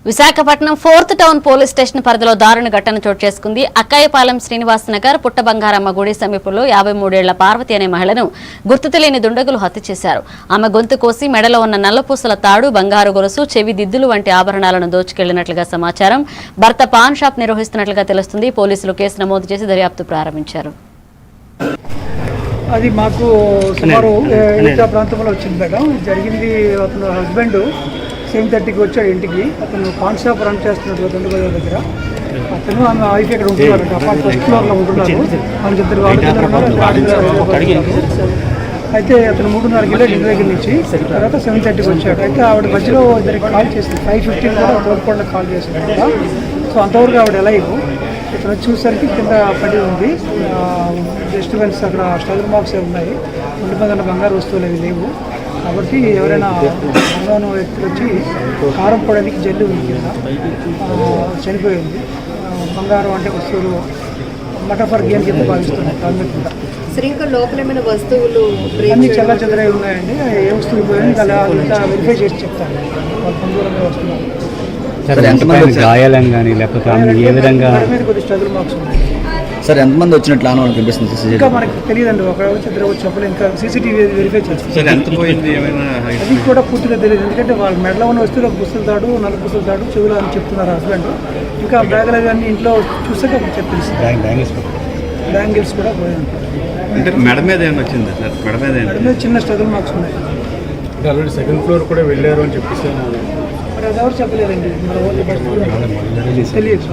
Visakhapatnam 4th town police station పరిధిలో దారుణ ఘటన చోటు చేసుకుంది. అక్కాయపాలెం శ్రీనివాస్ నగర్ పుట్టబంగారమ్మ గుడి సమీపంలో 53 ఏళ్ల పార్వతి అనే మహిళను గుర్తు తెలియని దుండగులు హత్య చేశారు. ఆమె గొంతు కోసి మెడలో ఉన్న నల్లపూసల తాడు, బంగారు గొలుసు, చెవి దిద్దులు వంటి ఆభరణాలను దోచుకెళ్లినట్లుగా సమాచారం. భర్త పాన్ షాప్ నిర్వహిస్తున్నట్లుగా తెలుస్తుంది. పోలీసులు కేసు నమోదు చేసి దర్యాప్తు ప్రారంభించారు. అది మాకు సుమారు ఈత ప్రాంతంలో వచ్చింది మేడం. జరిగింది అతను హస్బెండ్ 7:30కి వచ్చాడు ఇంటికి. అతను పాన్ షాప్ రన్ చేస్తున్నాడు దొండబజార్ దగ్గర. అతను ఆమె వైఫ్ ఇక్కడ ఉంటున్నారు, అపార్ట్ ఫస్ట్ ఫ్లోర్లో ఉంటున్నారు. మనకి ఇద్దరు అయితే అతను 3:30 కిలో ఇంటి దగ్గర నుంచి తర్వాత 7:30కి వచ్చాడు. అయితే ఆవిడ మధ్యలో ఇద్దరికి కాల్ చేసింది. 5:15 కూడా తోడుకోవడానికి కాల్ చేసింది కదా. సో అంతవరకు ఆవిడ ఎలా ఇతను వచ్చేసరికి కింద పడి ఉంది. డిస్టర్బెన్స్ అక్కడ స్ట్రగుల్ మార్క్స్ ఉన్నాయి. ఒంటి మీద బంగారు వస్తువులు అవి లేవు. కాబట్టి ఎవరైనా బంగారు వ్యక్తులు వచ్చి కారం పడడానికి జల్లి ఉంది కింద చనిపోయింది. బంగారం అంటే వస్తువులు మటఫర్ గేమ్ కింద భావిస్తున్నాయి. కాన్వెంట్ లోపల ఏమైనా వస్తువులు అన్ని చల్ల చెదరై ఉన్నాయండి. ఏ వస్తువులు పోయాయి అలా వెరిఫై చేసి చెప్తాను. వాళ్ళు పండుగ వస్తున్నారు. గాయాలని కానీ లేకపోతే ఏ విధంగా మీద కొద్ది స్ట్రగుల్ మార్క్స్ ఉన్నాయి. సార్ ఎంతమంది వచ్చినట్లు ఆనవాళ్ళు కనిపిస్తుంది? ఇంకా మనకి తెలియదండి. ఒక ఇద్దరు వచ్చినప్పుడు ఇంకా సీసీటీవీ వెరిఫై చేస్తాం. అది కూడా పూర్తిగా తెలియదు. ఎందుకంటే వాళ్ళ మెడలో ఉన్న వస్తువులకు పుస్తలు తాడు, నల్ల పుస్తలు తాడు, చెవులు అని చెప్తున్నారు హస్బెండ్. ఇంకా బ్యాగులు అవన్నీ ఇంట్లో చూస్తే అప్పుడు చెప్పేసి బ్యాంగిల్స్ కూడా పోయాయి. అంటే మెడ మీద ఏమైనా వచ్చిందా సార్? మెడ మీద చిన్న స్ట్రగుల్ మార్క్స్ ఉన్నాయి. ఆల్రెడీ సెకండ్ ఫ్లోర్ కూడా వెళ్ళారు అని చెప్పేసి మరి అది ఎవరు చెప్పలేదండి. మన తెలియదు.